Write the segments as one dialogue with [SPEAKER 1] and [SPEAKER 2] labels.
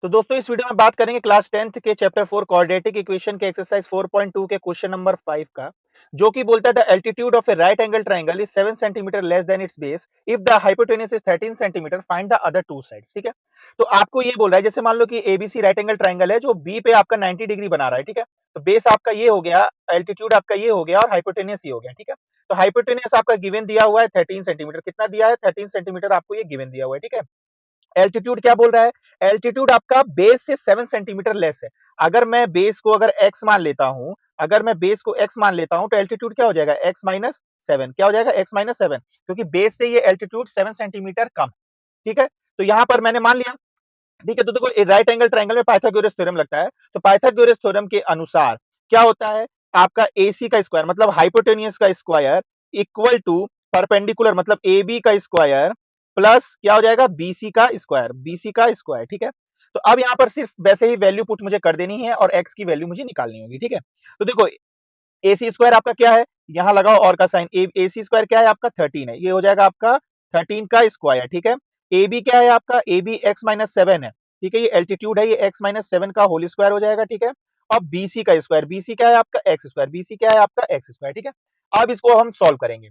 [SPEAKER 1] तो दोस्तों इस वीडियो में बात करेंगे क्लास 10th के चैप्टर 4 क्वाड्रेटिक इक्वेशन के एक्सरसाइज 4.2 के क्वेश्चन नंबर 5 का, जो कि बोलता है the altitude of A right angle triangle is 7 centimetre less than it's base if the hypotenuse is 13 centimetre find the other two sides. ठीक है, तो आपको ये बोल रहा है जैसे मान लो कि एबीसी राइट एंगल ट्रायंगल है जो बी पे आपका 90 डिग्री बना रहा है। ठीक है, तो बेस आपका ये हो गया, एल्टीट्यूड आपका ये हो गया और हाइपोटेन्यूज ये हो गया। ठीक है, तो हाइपोटेन्यूज आपका गिवन दिया हुआ है 13 सेंटीमीटर, कितना दिया है 13 सेंटीमीटर आपको ये गिवन दिया हुआ है। ठीक है, एल्टीट्यूड क्या बोल रहा है, एल्टीट्यूड आपका बेस से 7 सेंटीमीटर लेस है। अगर मैं बेस को अगर x मान लेता हूं, अगर मैं बेस को x मान लेता हूं तो एल्टीट्यूड क्या हो जाएगा x माइनस 7। क्या हो जाएगा x माइनस 7, क्योंकि बेस से ये एल्टीट्यूड 7 सेंटीमीटर कम। ठीक है, तो यहां पर मैंने मान लिया। ठीक है, तो देखो राइट एंगल ट्रायंगल में पाइथागोरस थ्योरम लगता है, तो पाइथागोरस थ्योरम के अनुसार क्या होता है, आपका AC का स्क्वायर मतलब हाइपोटेन्यूज का स्क्वायर इक्वल टू परपेंडिकुलर मतलब AB का स्क्वायर प्लस क्या हो जाएगा BC का स्क्वायर, BC का स्क्वायर। ठीक है, तो अब यहां पर सिर्फ वैसे ही वैल्यू पुट मुझे कर देनी है और x की वैल्यू मुझे निकालनी होगी। ठीक है, तो देखो AC स्क्वायर आपका क्या है, यहां लगाओ और का साइन, AC स्क्वायर क्या है आपका 13 है, ये हो जाएगा आपका 13 का स्क्वायर। ठीक है, AB क्या है आपका, AB x माइनस 7 है। ठीक है, ये एल्टीट्यूड है, ये x माइनस 7 का होल स्क्वायर हो जाएगा। ठीक है, अब BC का स्क्वायर, BC क्या है आपका x स्क्वायर, BC क्या है आपका x स्क्वायर। ठीक है, अब इसको हम सॉल्व करेंगे,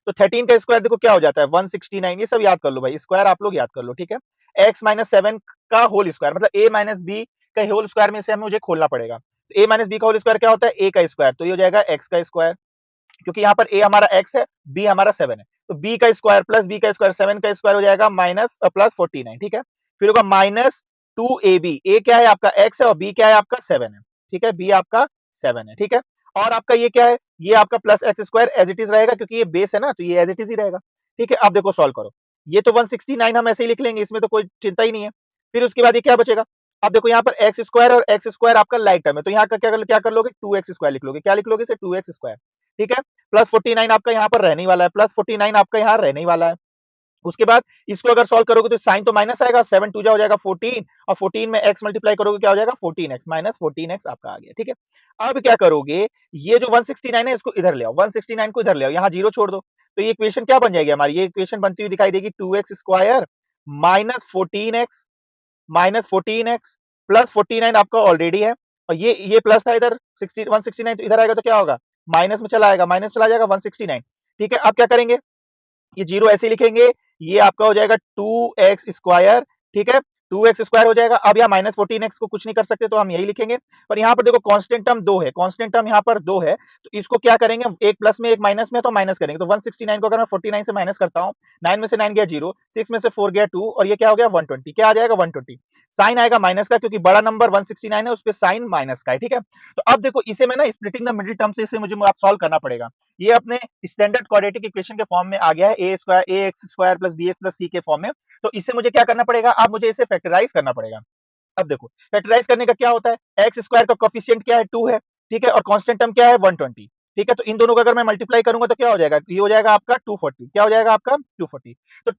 [SPEAKER 1] तो 13 का स्क्वायर देखो क्या हो जाता है 169, ये सब याद कर लो भाई, स्क्वायर आप लोग याद कर लो। ठीक है, x माइनस 7 का होल स्क्वायर मतलब a माइनस बी का होल स्क्वायर में से हमें मुझे खोलना पड़ेगा, तो a माइनस बी का होल स्क्वायर क्या होता है a का स्क्वायर, तो ये हो जाएगा x का स्क्वायर, क्योंकि यहाँ पर a हमारा x है, b हमारा 7 है, तो b का स्क्वायर प्लस b का स्क्वायर 7 का स्क्वायर हो जाएगा माइनस प्लस 49। ठीक है, फिर होगा माइनस 2ab, a क्या है आपका x है और b क्या है आपका 7 है। ठीक है, b आपका 7 है। ठीक है, और आपका ये क्या है, ये आपका plus x square as it is रहेगा, क्योंकि ये बेस है ना, तो ये एज इट इज ही रहेगा। ठीक है, अब देखो सॉल्व करो, ये तो 169 हम ऐसे ही लिख लेंगे, इसमें तो कोई चिंता ही नहीं है। फिर उसके बाद ये क्या बचेगा, अब देखो यहाँ पर एक्स स्क्वायर और एक्स स्क्वायर आपका लाइक टर्म है, तो यहाँ का क्या कर लोगे 2x स्क्वायर लिख लोगे, क्या लिख लोगे इसे 2x स्क्वायर। ठीक है, प्लस 49 आपका यहाँ पर रहने वाला है, प्लस 49 आपका यहाँ रहने वाला है। उसके बाद इसको अगर सॉल्व करोगे तो साइन तो माइनस आएगा, 7 टू जा हो जाएगा 14 और 14 में x मल्टीप्लाई करोगे क्या हो जाएगा 14x माइनस 14x आपका आ गया। ठीक है, अब क्या करोगे, ये जो 169 है इसको इधर ले आओ, 169 को इधर ले आओ, यहाँ जीरो छोड़ दो, तो ये इक्वेशन क्या बन जाएगी हमारी, ये इक्वेशन बनती हुई दिखाई देगी 2x square minus 14x plus 49 आपका ऑलरेडी है, और ये प्लस था इधर 169, तो इधर आएगा तो क्या होगा माइनस में चला आएगा, माइनस चला जाएगा 169। ठीक है, अब क्या करेंगे, ये जीरो ऐसे लिखेंगे, ये आपका हो जाएगा 2x स्क्वायर। ठीक है, 2x स्क्वायर हो जाएगा, अब यहाँ माइनस 14x को कुछ नहीं कर सकते तो हम यही लिखेंगे, पर यहाँ पर देखो कांस्टेंट टर्म 2 है, कांस्टेंट टर्म यहाँ पर 2 है, तो इसको क्या करेंगे, एक प्लस में एक माइनस में, तो माइनस करेंगे, तो 169 को अगर मैं 49 से माइनस करता हूँ, 9 में से 9 गया 0, 6 में से 4 गया 2, और ये क्या हो गया 120, क्या आ जाएगा 120, साइन आएगा माइनस का, क्योंकि बड़ा नंबर 169 है उस पर साइन माइनस का है। ठीक है, तो अब देखो इसे मैं ना स्प्लिटिंग द मिडिल टर्म से इसे मुझे आप सॉल्व करना पड़ेगा, ये अपने स्टैंडर्ड क्वाड्रेटिक इक्वेशन के फॉर्म में आ गया है, a x square plus b x plus c के फॉर्म में, तो इससे मुझे क्या करना पड़ेगा, अब मुझे इसे फैक्टराइज करना पड़ेगा। अब देखो फैक्टराइज करने का क्या होता है, एक्स स्क्वायर का कोफिशिएंट क्या है 2 है। ठीक है, और कांस्टेंट टर्म क्या है 120। ठीक है, तो इन दोनों को अगर मैं मल्टीप्लाई करूंगा तो क्या हो जाएगा, ये हो जाएगा आपका 240, क्या हो जाएगा आपका 240, तो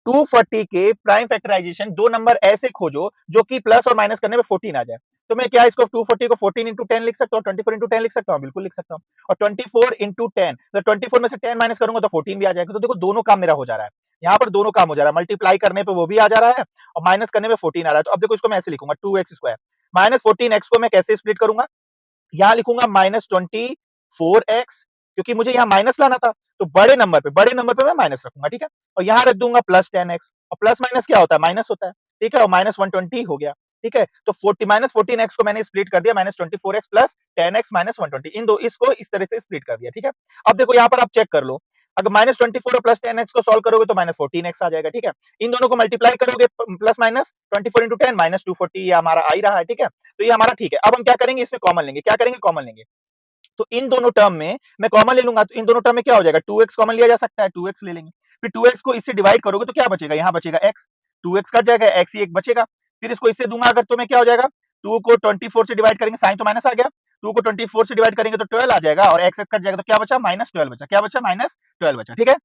[SPEAKER 1] 240 के प्राइम फैक्टराइजेशन दो नंबर ऐसे खोजो जो कि प्लस और माइनस करने में 14 आ जाए, तो मैं क्या इसको 240 को 14 इंटू 10 लिख सकता हूँ, 24 इंटू 10 लिख सकता हूँ, बिल्कुल लिख सकता हूँ, और 24 इंटू 10, तो 24 में से 10 माइनस करूंगा तो 14 भी आ जाएगा, तो देखो दोनों काम मेरा हो जा रहा है, यहाँ पर दोनों काम हो जा रहा है, मल्टीप्लाई करने पे वो भी आ जा रहा है और माइनस करने में 14 आ रहा है, तो अब देखो इसको मैं ऐसे लिखूंगा 2x स्क्वायर माइनस 14x को मैं कैसे स्प्लिट करूंगा, यहाँ लिखूंगा माइनस 24x, क्योंकि मुझे यहाँ माइनस लाना था, तो बड़े नंबर पे मैं माइनस रखूंगा। ठीक है, और यहाँ रख दूंगा प्लस 10x, और प्लस माइनस क्या होता है माइनस होता है। ठीक है, और माइनस 120 हो गया। ठीक है, तो 40 माइनस 14x को मैंने स्प्लिट कर दिया, minus 24x plus 10x minus 120, इन दो इसको इस तरह से स्प्लिट कर दिया। ठीक है, अब देखो यहाँ पर आप चेक कर लो, अगर माइनस 24 और प्लस 10x को सॉल्व करोगे तो माइनस 14x आ जाएगा। ठीक है, इन दोनों को मल्टीप्लाई करोगे प्लस माइनस 24 इंटू 10 माइनस 240, ये हमारा आ ही रहा है। ठीक है, तो ये हमारा ठीक है, अब हम क्या करेंगे, इसमें कॉमन लेंगे, क्या करेंगे कॉमन लेंगे, तो इन दोनों टर्म में मैं कॉमन ले लूंगा, तो इन दोनों टर्म में क्या हो जाएगा 2x कॉमन लिया जा सकता है, 2x ले लेंगे, फिर 2x को इससे डिवाइड करोगे तो क्या बचेगा, यहाँ बचेगा x, 2x कट जाएगा, x ही एक बचेगा, फिर इसको इससे दूंगा अगर तो मैं क्या हो जाएगा, 2 को 24 से डिवाइड करेंगे, साइन तो माइनस आ गया, 2 को 24 से डिवाइड करेंगे तो 12 आ जाएगा, और x कट जाएगा तो क्या बचा माइनस 12 बचा, क्या बचा माइनस 12 बचा। ठीक है,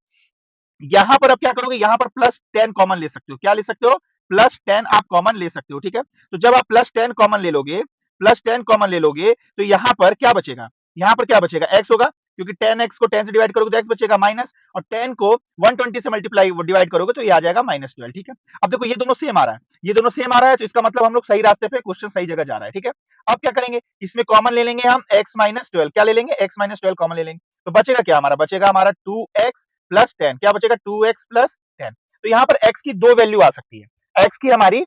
[SPEAKER 1] यहाँ पर अब क्या करोगे, यहाँ पर प्लस 10 कॉमन ले सकते हो, क्या ले सकते हो प्लस 10 आप कॉमन ले सकते हो। ठीक है, तो जब आप प्लस 10 कॉमन ले लोगे, प्लस 10 कॉमन ले लोगे, तो यहाँ पर क्या बचेगा, यहाँ पर क्या बचेगा x होगा, क्योंकि 10x को 10 से डिवाइड करोगे तो x बचेगा माइनस, और 10 को 120 से मल्टीप्लाई डिवाइड करोगे तो ये आ जाएगा -12। ठीक है, अब देखो ये दोनों सेम आ रहा है, ये दोनों सेम आ रहा है, तो इसका मतलब हम लोग सही रास्ते पे, क्वेश्चन सही जगह जा रहा है। ठीक है, अब क्या करेंगे, इसमें कॉमन ले लेंगे हम x -12, क्या ले लेंगे, x -12 कॉमन ले लेंगे, तो बचेगा क्या हमारा, बचेगा हमारा 2x प्लस 10, क्या बचेगा 2x प्लस 10। तो यहाँ पर x की दो वैल्यू आ सकती है, x की हमारी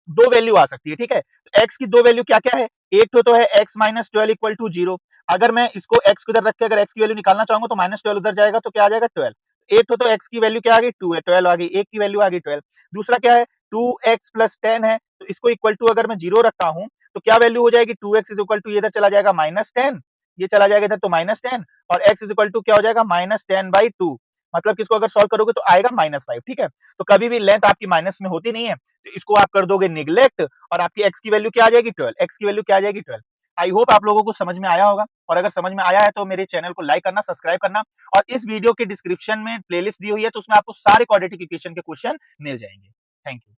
[SPEAKER 1] दो वैल्यू आ सकती है। ठीक है, तो x की दो वैल्यू क्या क्या है, एक तो है x -12 इक्वल टू 0, अगर मैं इसको x को इधर रख के अगर x की वैल्यू निकालना चाहूंगा तो -12 उधर जाएगा तो क्या आ जाएगा 12। एक तो x की वैल्यू क्या आ गई 2 है, 12 आ गई, एक की वैल्यू आ गई 12। दूसरा क्या है 2x प्लस 10 है, तो इसको इक्वल टू अगर मैं 0 रखता हूं तो क्या वैल्यू हो जाएगी 2x इज इक्वल टू, ये इधर चला जाएगा -10, ये चला जाएगा इधर तो -10, और x इज इक्वल टू क्या हो जाएगा -10/2, मतलब किसको अगर सॉल्व करोगे तो आएगा -5। ठीक है, तो कभी भी लेंथ आपकी माइनस में होती नहीं है, तो इसको आप कर दोगे निगलेक्ट, और आपकी x की वैल्यू क्या आ जाएगी 12, x की वैल्यू क्या आ जाएगी 12। आई होप आप लोगों को समझ में आया होगा, और अगर समझ में आया है तो मेरे चैनल को लाइक करना, सब्सक्राइब करना, और इस वीडियो के डिस्क्रिप्शन में प्लेलिस्ट दी हुई है, तो उसमें आपको सारे क्वाड्रेटिक इक्वेशन के क्वेश्चन मिल जाएंगे। Thank you.